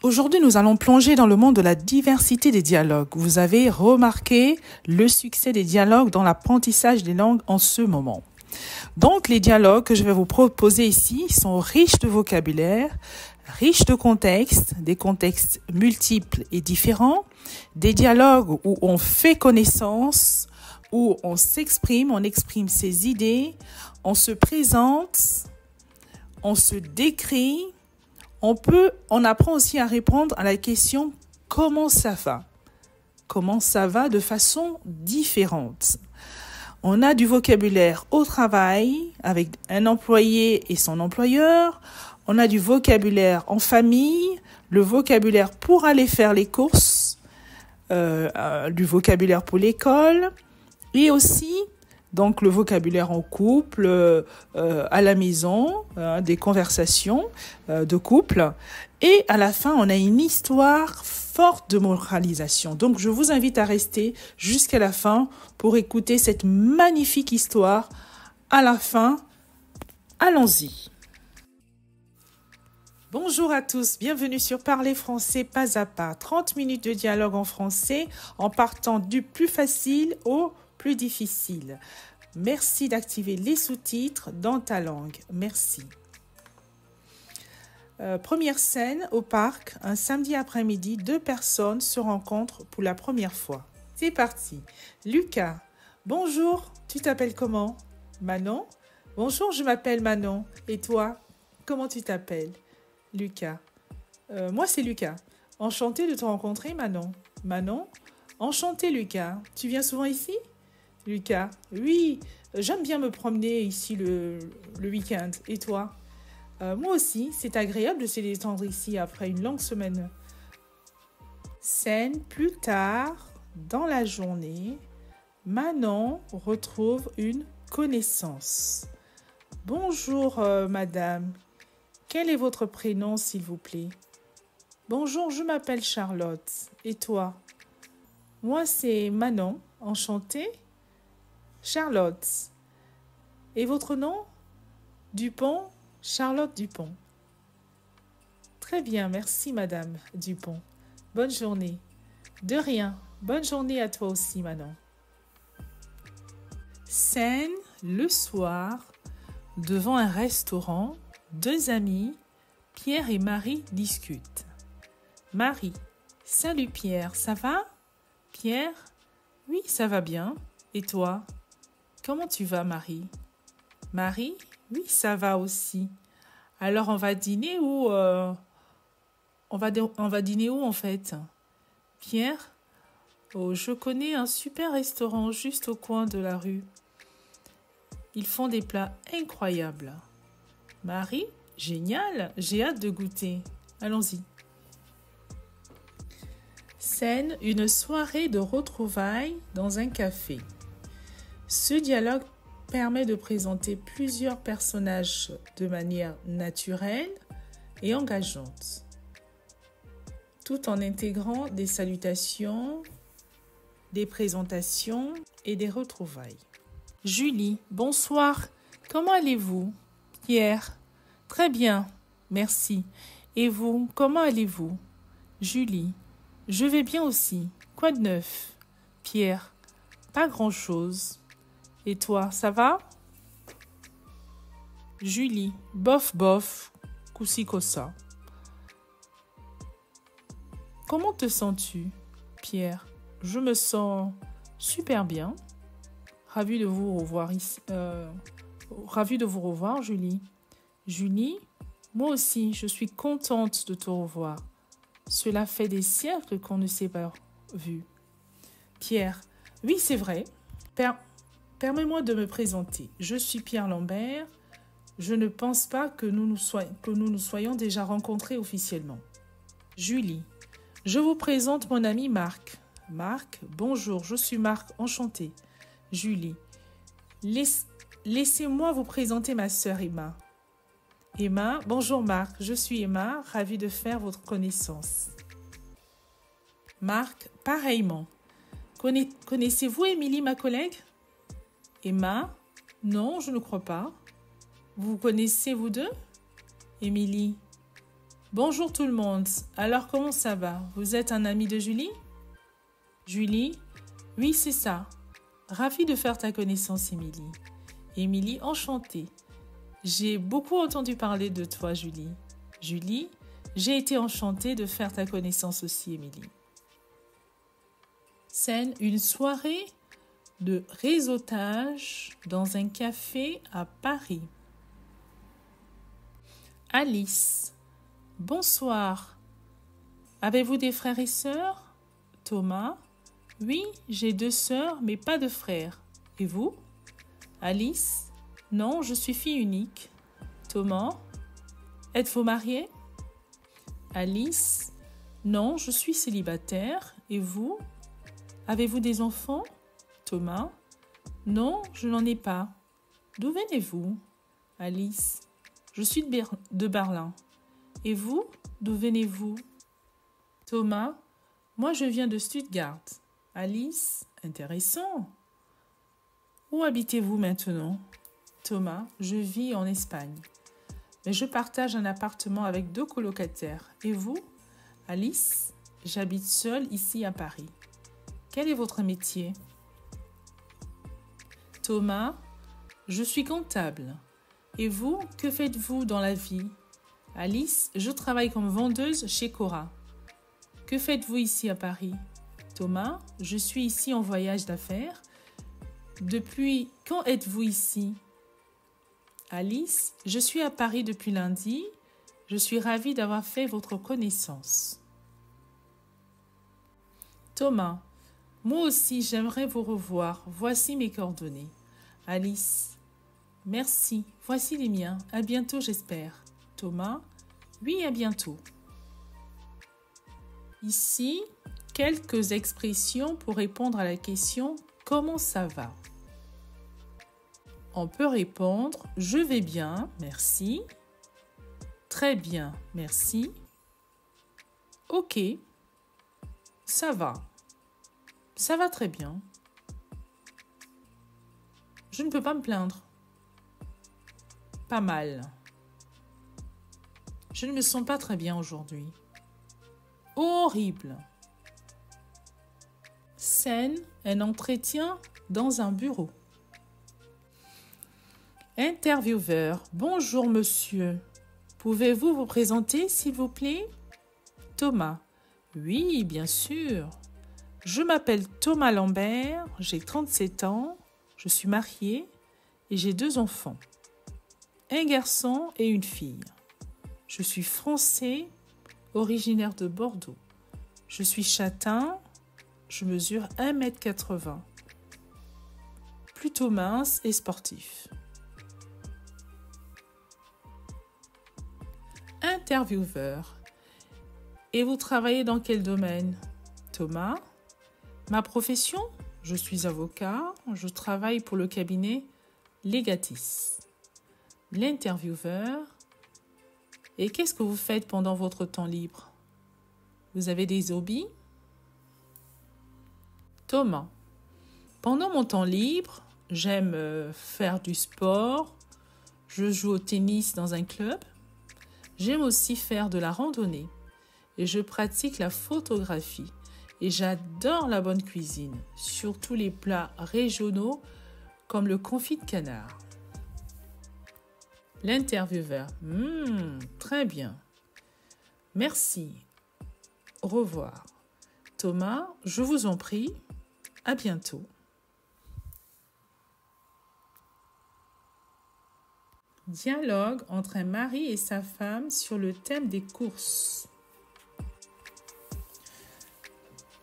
Aujourd'hui, nous allons plonger dans le monde de la diversité des dialogues. Vous avez remarqué le succès des dialogues dans l'apprentissage des langues en ce moment. Donc, les dialogues que je vais vous proposer ici sont riches de vocabulaire, riches de contextes, des contextes multiples et différents, des dialogues où on fait connaissance, où on s'exprime, on exprime ses idées, on se présente, on se décrit. On apprend aussi à répondre à la question « Comment ça va ?» Comment ça va de façon différente. On a du vocabulaire au travail avec un employé et son employeur. On a du vocabulaire en famille, le vocabulaire pour aller faire les courses, du vocabulaire pour l'école et aussi donc le vocabulaire en couple, à la maison, des conversations de couple. Et à la fin, on a une histoire forte de moralisation. Donc, je vous invite à rester jusqu'à la fin pour écouter cette magnifique histoire. À la fin, allons-y. Bonjour à tous, bienvenue sur Parler français pas à pas. 30 minutes de dialogue en français en partant du plus facile au plus difficile. Merci d'activer les sous-titres dans ta langue. Merci. Première scène au parc, un samedi après-midi, 2 personnes se rencontrent pour la première fois. C'est parti. Lucas, bonjour, tu t'appelles comment? Manon? Bonjour, je m'appelle Manon. Et toi, comment tu t'appelles? Lucas. Moi, c'est Lucas. Enchanté de te rencontrer, Manon. Manon? Enchanté, Lucas. Tu viens souvent ici? Lucas, oui, j'aime bien me promener ici le week-end. Et toi? Moi aussi, c'est agréable de se détendre ici après une longue semaine. Scène plus tard, dans la journée, Manon retrouve une connaissance. Bonjour, madame. Quel est votre prénom, s'il vous plaît? Bonjour, je m'appelle Charlotte. Et toi? Moi, c'est Manon. Enchantée. Charlotte. Et votre nom? Dupont? Charlotte Dupont. Très bien, merci Madame Dupont. Bonne journée. De rien. Bonne journée à toi aussi, Manon. Scène, le soir, devant un restaurant, 2 amis, Pierre et Marie discutent. Marie. Salut Pierre, ça va? Pierre? Oui, ça va bien. Et toi? Comment tu vas, Marie? Marie? Oui, ça va aussi. Alors, on va dîner où on va dîner où, en fait? Pierre? Oh, je connais un super restaurant juste au coin de la rue. Ils font des plats incroyables. Marie? Génial, j'ai hâte de goûter. Allons-y. Scène, une soirée de retrouvailles dans un café. Ce dialogue permet de présenter plusieurs personnages de manière naturelle et engageante, tout en intégrant des salutations, des présentations et des retrouvailles. Julie, bonsoir, comment allez-vous? Pierre, très bien, merci. Et vous, comment allez-vous? Julie, je vais bien aussi. Quoi de neuf? Pierre, pas grand-chose. Et toi, ça va? Julie, bof bof, coussi cosa. Comment te sens-tu? Pierre, je me sens super bien. Ravi de vous revoir ici. Ravi de vous revoir, Julie. Julie, moi aussi, je suis contente de te revoir. Cela fait des siècles qu'on ne s'est pas vu. Pierre, oui, c'est vrai. Permets-moi de me présenter. Je suis Pierre Lambert. Je ne pense pas que nous nous soyons déjà rencontrés officiellement. Julie, je vous présente mon ami Marc. Marc, bonjour, je suis Marc, enchanté. Julie, laissez-moi vous présenter ma sœur Emma. Emma, bonjour Marc, je suis Emma, ravie de faire votre connaissance. Marc, pareillement. Connaissez-vous Émilie, ma collègue? Emma, non, je ne crois pas. Vous connaissez vous deux? Émilie, Bonjour tout le monde. Alors comment ça va? Vous êtes un ami de Julie? Julie? Oui, c'est ça. Ravi de faire ta connaissance, Émilie. Émilie, enchantée. J'ai beaucoup entendu parler de toi, Julie. Julie, j'ai été enchantée de faire ta connaissance aussi, Émilie. Scène, une soirée de réseautage dans un café à Paris. Alice. Bonsoir. Avez-vous des frères et sœurs? Thomas. Oui, j'ai 2 sœurs, mais pas de frères. Et vous? Alice. Non, je suis fille unique. Thomas. Êtes-vous marié? Alice. Non, je suis célibataire. Et vous? Avez-vous des enfants? Thomas. Non, je n'en ai pas. D'où venez-vous? Alice. Je suis de Berlin. Et vous? D'où venez-vous? Thomas. Moi, je viens de Stuttgart. Alice. Intéressant. Où habitez-vous maintenant? Thomas. Je vis en Espagne. Mais je partage un appartement avec 2 colocataires. Et vous? Alice. J'habite seule ici à Paris. Quel est votre métier? Thomas. Je suis comptable. Et vous, que faites-vous dans la vie? Alice. Je travaille comme vendeuse chez Cora. Que faites-vous ici à Paris? Thomas. Je suis ici en voyage d'affaires. Depuis quand êtes-vous ici? Alice. Je suis à Paris depuis lundi. Je suis ravie d'avoir fait votre connaissance. Thomas. Moi aussi, j'aimerais vous revoir. Voici mes coordonnées. Alice. Merci. Voici les miens. À bientôt, j'espère. Thomas. Oui, à bientôt. Ici, quelques expressions pour répondre à la question « Comment ça va ?» On peut répondre « Je vais bien, merci »,« Très bien, merci »,« Ok »,« Ça va »,« Ça va très bien »,« Je ne peux pas me plaindre »,« Pas mal », « Je ne me sens pas très bien aujourd'hui ». Horrible. Scène, un entretien dans un bureau. Intervieweur. Bonjour monsieur. Pouvez-vous vous présenter s'il vous plaît? Thomas. Oui, bien sûr. Je m'appelle Thomas Lambert, j'ai 37 ans, je suis marié et j'ai 2 enfants. Un garçon et une fille. Je suis français, originaire de Bordeaux. Je suis châtain, je mesure 1,80 m. Plutôt mince et sportif. Intervieweur. Et vous travaillez dans quel domaine? Thomas. Ma profession? Je suis avocat, je travaille pour le cabinet Legatis. L'intervieweur. Et qu'est-ce que vous faites pendant votre temps libre? Vous avez des hobbies? Thomas. Pendant mon temps libre, j'aime faire du sport. Je joue au tennis dans un club. J'aime aussi faire de la randonnée. Et je pratique la photographie. Et j'adore la bonne cuisine, surtout les plats régionaux comme le confit de canard. L'intervieweur. Très bien. Merci. Au revoir. Thomas, je vous en prie. À bientôt. Dialogue entre un mari et sa femme sur le thème des courses.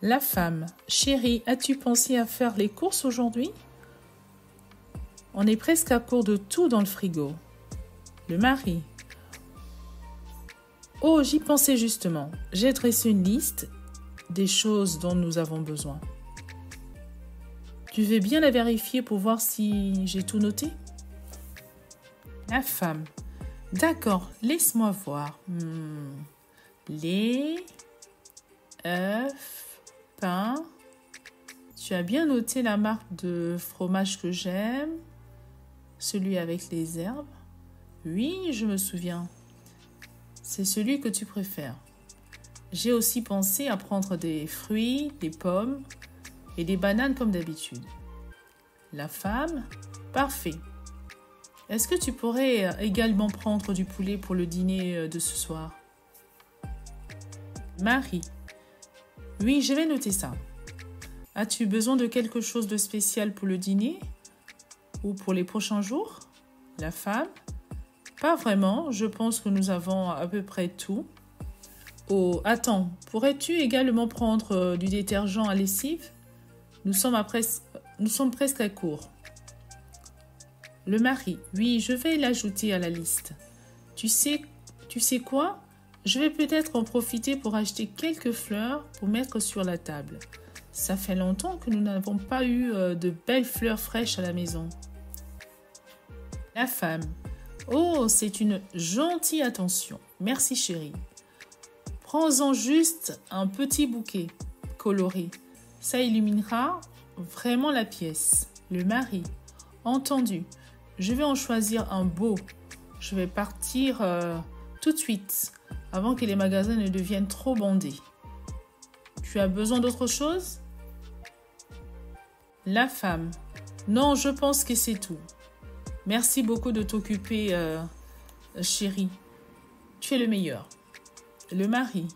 La femme. Chérie, as-tu pensé à faire les courses aujourd'hui? On est presque à court de tout dans le frigo. Le mari. Oh, j'y pensais justement. J'ai dressé une liste des choses dont nous avons besoin. Tu veux bien la vérifier pour voir si j'ai tout noté? La femme. D'accord, laisse-moi voir. Lait, œufs, pain. Tu as bien noté la marque de fromage que j'aime, celui avec les herbes. Oui, je me souviens. C'est celui que tu préfères. J'ai aussi pensé à prendre des fruits, des pommes et des bananes comme d'habitude. La femme, parfait. Est-ce que tu pourrais également prendre du poulet pour le dîner de ce soir? Marie, oui, je vais noter ça. As-tu besoin de quelque chose de spécial pour le dîner ou pour les prochains jours? La femme, pas vraiment, je pense que nous avons à peu près tout. Oh, attends, pourrais-tu également prendre du détergent à lessive? Nous sommes presque à court. Le mari, oui, je vais l'ajouter à la liste. Tu sais quoi? Je vais peut-être en profiter pour acheter quelques fleurs pour mettre sur la table. Ça fait longtemps que nous n'avons pas eu de belles fleurs fraîches à la maison. La femme, oh, c'est une gentille attention. Merci chérie. Prends-en juste un petit bouquet coloré. Ça illuminera vraiment la pièce. Le mari, entendu. Je vais en choisir un beau. Je vais partir tout de suite, avant que les magasins ne deviennent trop bondés. Tu as besoin d'autre chose? La femme. Non, je pense que c'est tout. Merci beaucoup de t'occuper, chérie. Tu es le meilleur. Le mari.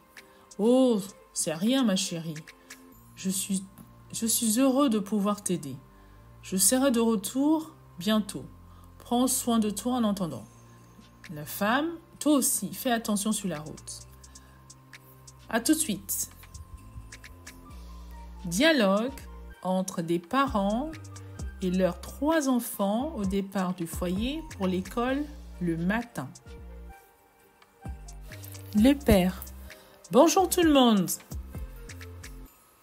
Oh, c'est rien, ma chérie. Je suis heureux de pouvoir t'aider. Je serai de retour bientôt. Prends soin de toi en entendant. La femme, toi aussi, fais attention sur la route. À tout de suite. Dialogue entre des parents et leurs 3 enfants au départ du foyer pour l'école le matin. Le père. Bonjour tout le monde.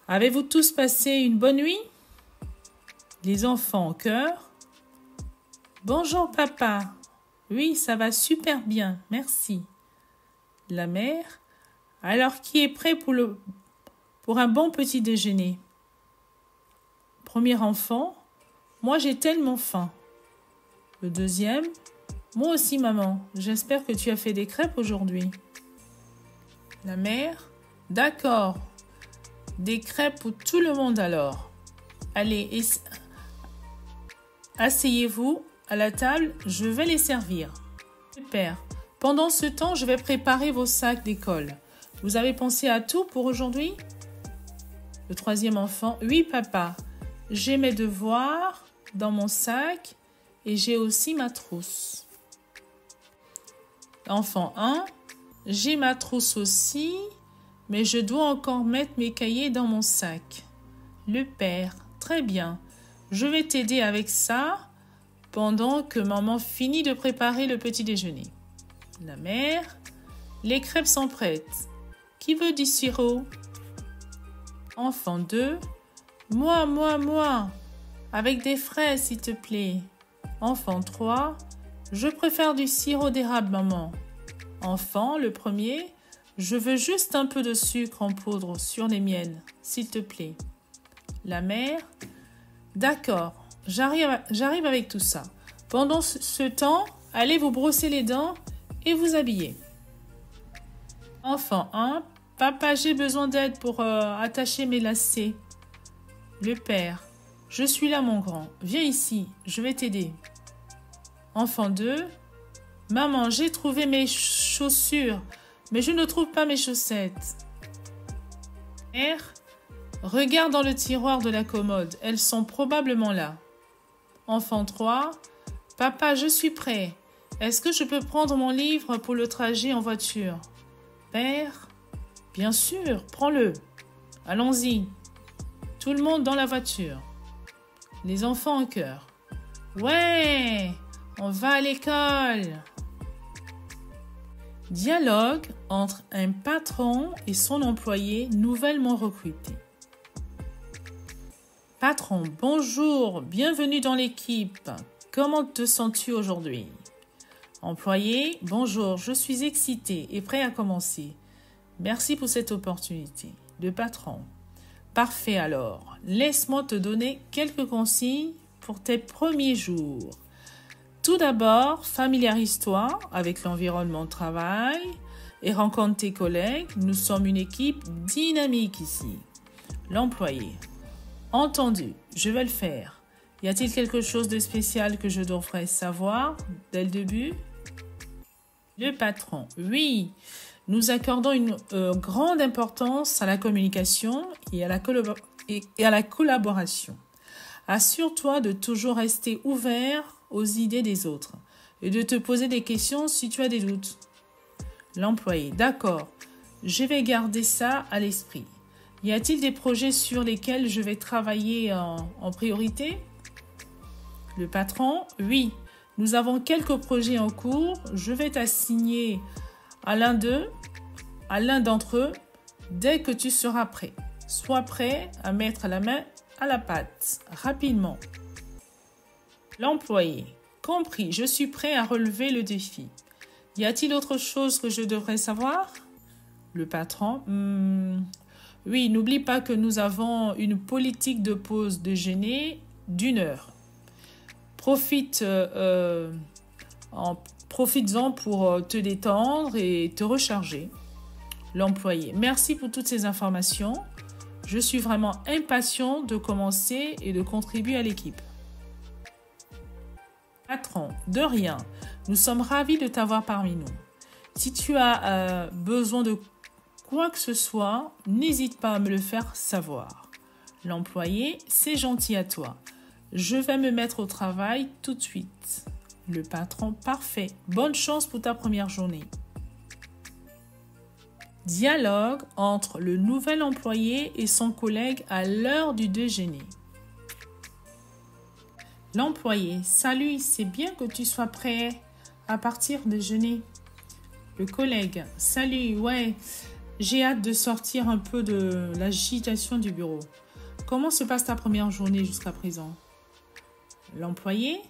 Avez-vous tous passé une bonne nuit? Les enfants en chœur. Bonjour papa. Oui, ça va super bien, merci. La mère. Alors qui est prêt pour un bon petit déjeuner? Premier enfant. Moi j'ai tellement faim. Le deuxième. Moi aussi maman, j'espère que tu as fait des crêpes aujourd'hui. La mère. D'accord. Des crêpes pour tout le monde alors. Allez, asseyez-vous à la table, je vais les servir. Super. Pendant ce temps, je vais préparer vos sacs d'école. Vous avez pensé à tout pour aujourd'hui? Le troisième enfant. Oui, papa. J'ai mes devoirs dans mon sac et j'ai aussi ma trousse. Enfant 1. J'ai ma trousse aussi, mais je dois encore mettre mes cahiers dans mon sac. Le père. Très bien. Je vais t'aider avec ça pendant que maman finit de préparer le petit déjeuner. La mère. Les crêpes sont prêtes. Qui veut du sirop? Enfant 2. Moi. Avec des fraises, s'il te plaît. Enfant 3. Je préfère du sirop d'érable, maman. Enfant, le premier. Je veux juste un peu de sucre en poudre sur les miennes, s'il te plaît. La mère. D'accord, j'arrive avec tout ça. Pendant ce temps, allez vous brosser les dents et vous habiller. Enfant 1. Papa, j'ai besoin d'aide pour attacher mes lacets. Le père. Je suis là, mon grand. Viens ici, je vais t'aider. Enfant 2. Maman, j'ai trouvé mes chaussures, mais je ne trouve pas mes chaussettes. Mère. Regarde dans le tiroir de la commode, elles sont probablement là. Enfant 3. Papa, je suis prêt. Est-ce que je peux prendre mon livre pour le trajet en voiture? Père. Bien sûr, prends-le. Allons-y. Tout le monde dans la voiture. Les enfants en chœur. Ouais, on va à l'école. Dialogue entre un patron et son employé nouvellement recruté. Patron, bonjour, bienvenue dans l'équipe. Comment te sens-tu aujourd'hui? Employé, bonjour, je suis excité et prêt à commencer. Merci pour cette opportunité. Le patron, parfait alors. Laisse-moi te donner quelques consignes pour tes premiers jours. Tout d'abord, familiarise-toi avec l'environnement de travail. et rencontre tes collègues. Nous sommes une équipe dynamique ici. L'employé. Entendu, je vais le faire. Y a-t-il quelque chose de spécial que je devrais savoir dès le début? Le patron. Oui, nous accordons une grande importance à la communication et à la collaboration. Assure-toi de toujours rester ouvert aux idées des autres et de te poser des questions si tu as des doutes. L'employé. D'accord, je vais garder ça à l'esprit. Y a-t-il des projets sur lesquels je vais travailler en priorité? Le patron. Oui, nous avons quelques projets en cours. Je vais t'assigner à l'un d'entre eux dès que tu seras prêt. Sois prêt à mettre la main à la pâte rapidement. L'employé. Compris, je suis prêt à relever le défi. Y a-t-il autre chose que je devrais savoir? Le patron. Oui, n'oublie pas que nous avons une politique de pause déjeuner d'1 heure. Profites-en pour te détendre et te recharger. L'employé. Merci pour toutes ces informations. Je suis vraiment impatient de commencer et de contribuer à l'équipe. Patron. De rien. Nous sommes ravis de t'avoir parmi nous. Si tu as besoin de quoi que ce soit, n'hésite pas à me le faire savoir. L'employé. C'est gentil à toi. Je vais me mettre au travail tout de suite. Le patron. Parfait. Bonne chance pour ta première journée. Dialogue entre le nouvel employé et son collègue à l'heure du déjeuner. L'employé. Salut, c'est bien que tu sois prêt à partir déjeuner. Le collègue. Salut, ouais, j'ai hâte de sortir un peu de l'agitation du bureau. Comment se passe ta première journée jusqu'à présent? L'employé.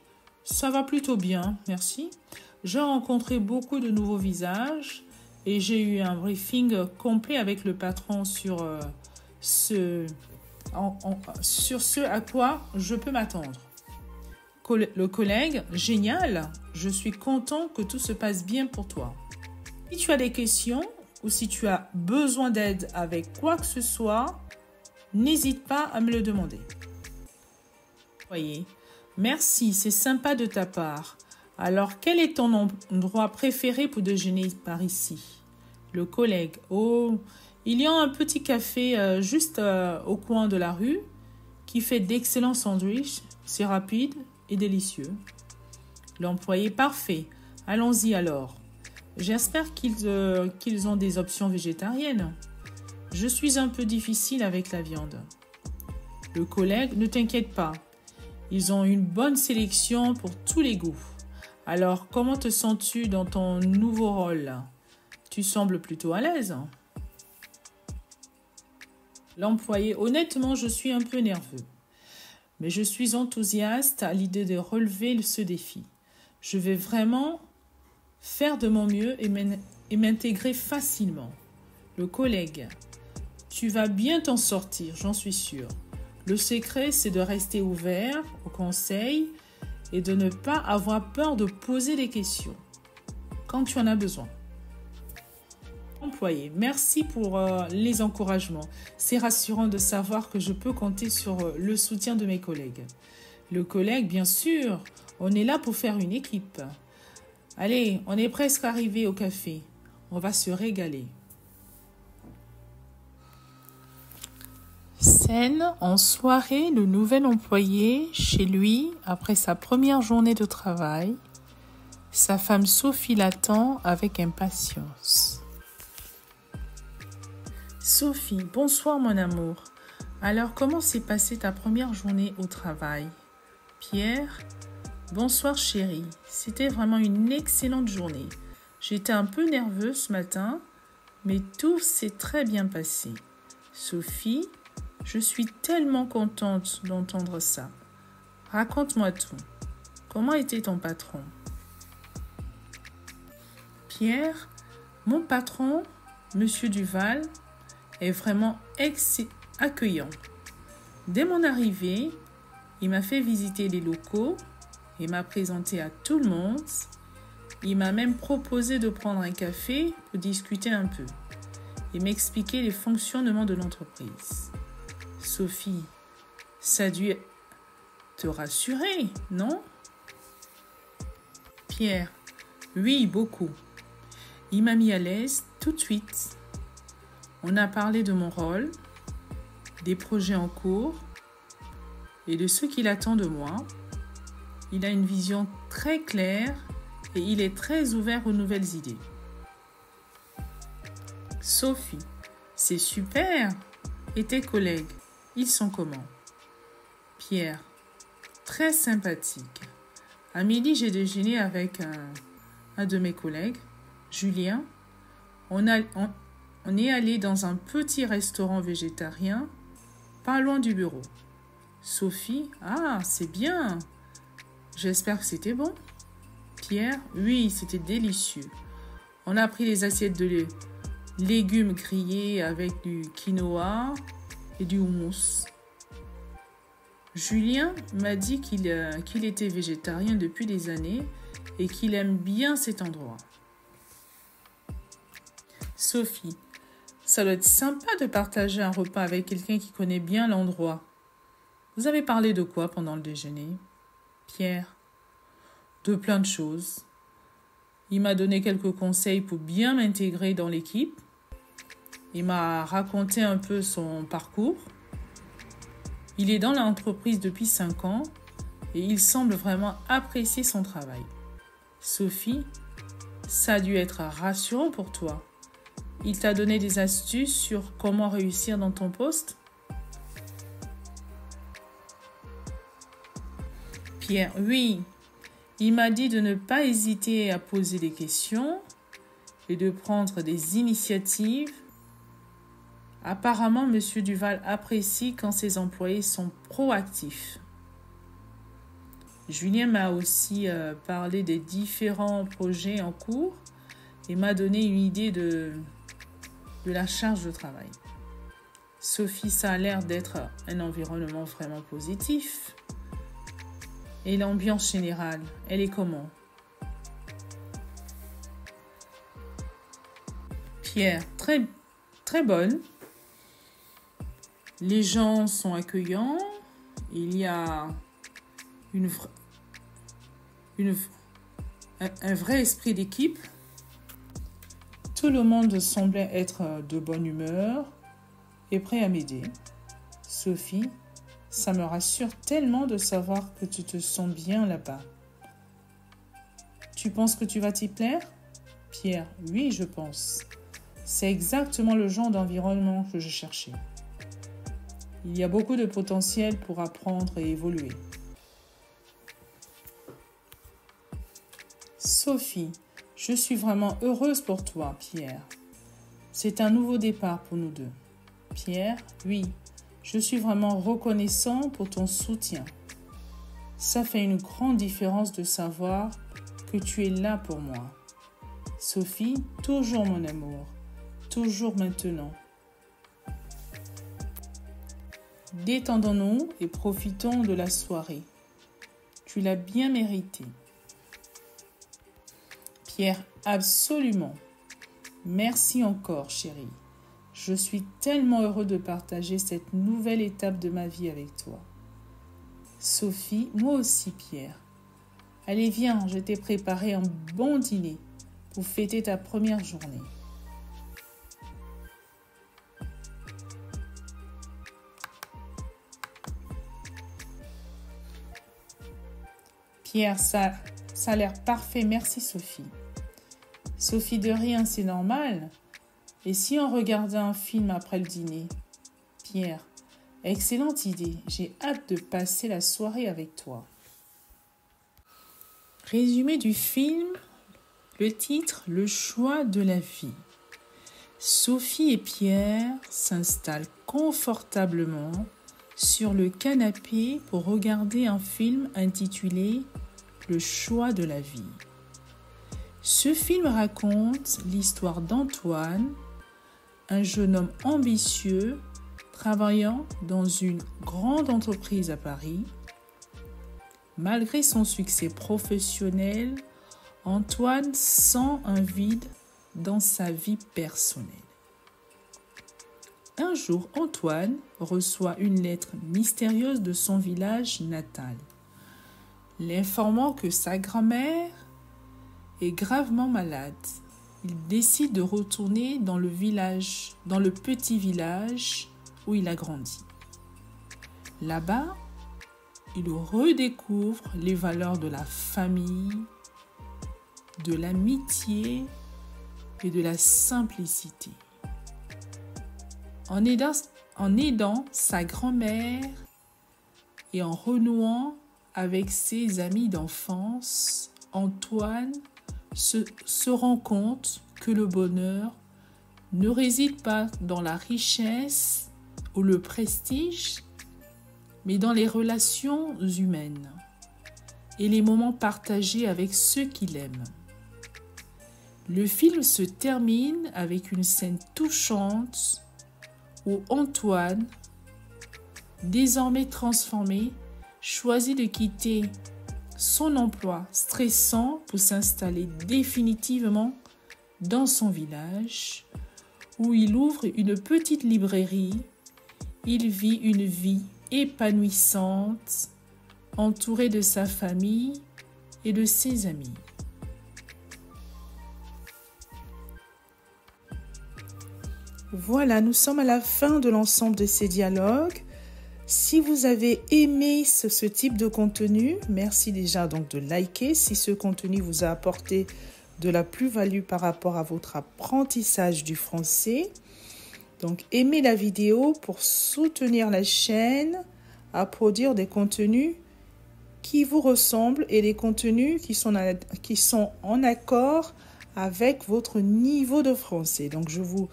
Ça va plutôt bien, merci. J'ai rencontré beaucoup de nouveaux visages et j'ai eu un briefing complet avec le patron sur ce à quoi je peux m'attendre. Le collègue, génial, je suis content que tout se passe bien pour toi. Si tu as des questions ou si tu as besoin d'aide avec quoi que ce soit, n'hésite pas à me le demander. Voyez, merci, c'est sympa de ta part. Alors, quel est ton endroit préféré pour déjeuner par ici? Le collègue, oh, il y a un petit café juste au coin de la rue qui fait d'excellents sandwichs, c'est rapide et délicieux. L'employé, parfait. Allons-y alors. J'espère qu'ils ont des options végétariennes. Je suis un peu difficile avec la viande. Le collègue, ne t'inquiète pas. Ils ont une bonne sélection pour tous les goûts. Alors, comment te sens-tu dans ton nouveau rôle? Tu sembles plutôt à l'aise. L'employé, honnêtement, je suis un peu nerveux. Mais je suis enthousiaste à l'idée de relever ce défi. Je vais vraiment faire de mon mieux et m'intégrer facilement. Le collègue, tu vas bien t'en sortir, j'en suis sûre. Le secret, c'est de rester ouvert aux conseils et de ne pas avoir peur de poser des questions quand tu en as besoin. Employé, merci pour les encouragements. C'est rassurant de savoir que je peux compter sur le soutien de mes collègues. Le collègue, bien sûr, on est là pour faire une équipe. Allez, on est presque arrivé au café. On va se régaler. Scène en soirée, le nouvel employé chez lui après sa première journée de travail. Sa femme Sophie l'attend avec impatience. Sophie, bonsoir mon amour. Alors, comment s'est passée ta première journée au travail? Pierre, bonsoir chérie. C'était vraiment une excellente journée. J'étais un peu nerveuse ce matin, mais tout s'est très bien passé. Sophie, je suis tellement contente d'entendre ça. Raconte-moi tout. Comment était ton patron? Pierre, mon patron, Monsieur Duval, est vraiment accueillant. Dès mon arrivée, il m'a fait visiter les locaux et m'a présenté à tout le monde. Il m'a même proposé de prendre un café pour discuter un peu et m'expliquer les fonctionnements de l'entreprise. Sophie, ça a dû te rassurer, non? Pierre, oui, beaucoup. Il m'a mis à l'aise tout de suite. On a parlé de mon rôle, des projets en cours et de ce qu'il attend de moi. Il a une vision très claire et il est très ouvert aux nouvelles idées. Sophie, c'est super. Et tes collègues, ils sont comment? Pierre, très sympathique. À midi, j'ai déjeuné avec un de mes collègues, Julien. On est allé dans un petit restaurant végétarien, pas loin du bureau. Sophie, ah, c'est bien. J'espère que c'était bon. Pierre, oui, c'était délicieux. On a pris les assiettes de légumes grillés avec du quinoa et du houmous. Julien m'a dit qu'il était végétarien depuis des années et qu'il aime bien cet endroit. Sophie, ça doit être sympa de partager un repas avec quelqu'un qui connaît bien l'endroit. Vous avez parlé de quoi pendant le déjeuner? Pierre, de plein de choses. Il m'a donné quelques conseils pour bien m'intégrer dans l'équipe. Il m'a raconté un peu son parcours. Il est dans l'entreprise depuis 5 ans et il semble vraiment apprécier son travail. Sophie, ça a dû être rassurant pour toi. Il t'a donné des astuces sur comment réussir dans ton poste? Pierre, oui. Il m'a dit de ne pas hésiter à poser des questions et de prendre des initiatives. Apparemment, M. Duval apprécie quand ses employés sont proactifs. Julien m'a aussi parlé des différents projets en cours et m'a donné une idée de la charge de travail. Sophie, ça a l'air d'être un environnement vraiment positif. Et l'ambiance générale, elle est comment? Pierre, très, très bonne. Les gens sont accueillants. Il y a un vrai esprit d'équipe. Tout le monde semblait être de bonne humeur et prêt à m'aider. Sophie, ça me rassure tellement de savoir que tu te sens bien là-bas. Tu penses que tu vas t'y plaire? Pierre, oui, je pense. C'est exactement le genre d'environnement que je cherchais. Il y a beaucoup de potentiel pour apprendre et évoluer. Sophie, je suis vraiment heureuse pour toi, Pierre. C'est un nouveau départ pour nous deux. Pierre, oui, je suis vraiment reconnaissant pour ton soutien. Ça fait une grande différence de savoir que tu es là pour moi. Sophie, toujours mon amour, toujours maintenant. Détendons-nous et profitons de la soirée. Tu l'as bien mérité. Pierre, absolument. Merci encore, chérie. Je suis tellement heureux de partager cette nouvelle étape de ma vie avec toi. Sophie, moi aussi, Pierre. Allez, viens, je t'ai préparé un bon dîner pour fêter ta première journée. Pierre, ça a l'air parfait, merci Sophie. Sophie, de rien, c'est normal. Et si on regardait un film après le dîner? Pierre, excellente idée, j'ai hâte de passer la soirée avec toi. Résumé du film, le titre, Le choix de la vie. Sophie et Pierre s'installent confortablement sur le canapé pour regarder un film intitulé Le choix de la vie. Ce film raconte l'histoire d'Antoine, un jeune homme ambitieux travaillant dans une grande entreprise à Paris. Malgré son succès professionnel, Antoine sent un vide dans sa vie personnelle. Un jour, Antoine reçoit une lettre mystérieuse de son village natal, l'informant que sa grand-mère est gravement malade. Il décide de retourner dans le petit village où il a grandi. Là-bas, il redécouvre les valeurs de la famille, de l'amitié et de la simplicité. En aidant sa grand-mère et en renouant avec ses amis d'enfance, Antoine se rend compte que le bonheur ne réside pas dans la richesse ou le prestige, mais dans les relations humaines et les moments partagés avec ceux qu'il aime. Le film se termine avec une scène touchante où Antoine, désormais transformé, choisit de quitter son emploi stressant pour s'installer définitivement dans son village, où il ouvre une petite librairie. Il vit une vie épanouissante, entouré de sa famille et de ses amis. Voilà, nous sommes à la fin de l'ensemble de ces dialogues. Si vous avez aimé ce type de contenu, merci déjà donc de liker. Si ce contenu vous a apporté de la plus-value par rapport à votre apprentissage du français, donc aimez la vidéo pour soutenir la chaîne à produire des contenus qui vous ressemblent et des contenus qui sont en accord avec votre niveau de français. Donc je vous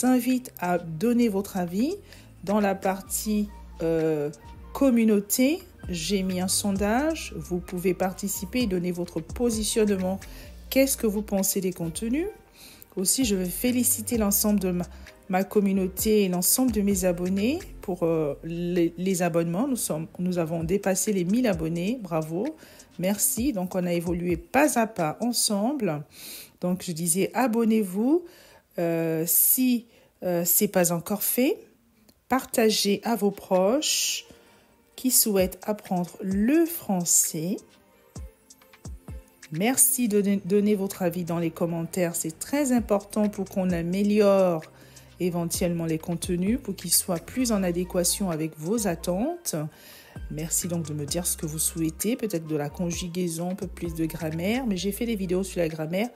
invite à donner votre avis dans la partie communauté. J'ai mis un sondage, vous pouvez participer et donner votre positionnement. Qu'est-ce que vous pensez des contenus? Aussi, je veux féliciter l'ensemble de ma communauté et l'ensemble de mes abonnés pour les abonnements. Nous avons dépassé les 1000 abonnés, bravo, merci. Donc on a évolué pas à pas ensemble. Donc je disais abonnez-vous si c'est pas encore fait. Partagez à vos proches qui souhaitent apprendre le français. Merci de donner votre avis dans les commentaires. C'est très important pour qu'on améliore éventuellement les contenus, pour qu'ils soient plus en adéquation avec vos attentes. Merci donc de me dire ce que vous souhaitez, peut-être de la conjugaison, un peu plus de grammaire. Mais j'ai fait des vidéos sur la grammaire.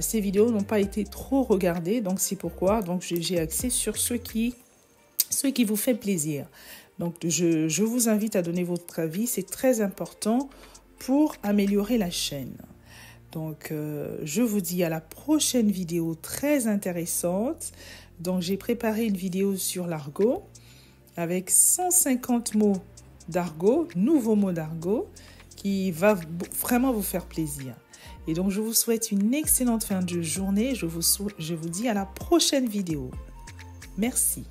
Ces vidéos n'ont pas été trop regardées, donc c'est pourquoi j'ai axé sur ce qui vous fait plaisir. Donc je vous invite à donner votre avis, c'est très important pour améliorer la chaîne. Donc je vous dis à la prochaine vidéo très intéressante. Donc j'ai préparé une vidéo sur l'argot avec 150 mots d'argot, nouveaux mots d'argot, qui va vraiment vous faire plaisir. Et donc, je vous souhaite une excellente fin de journée. Je vous dis à la prochaine vidéo. Merci.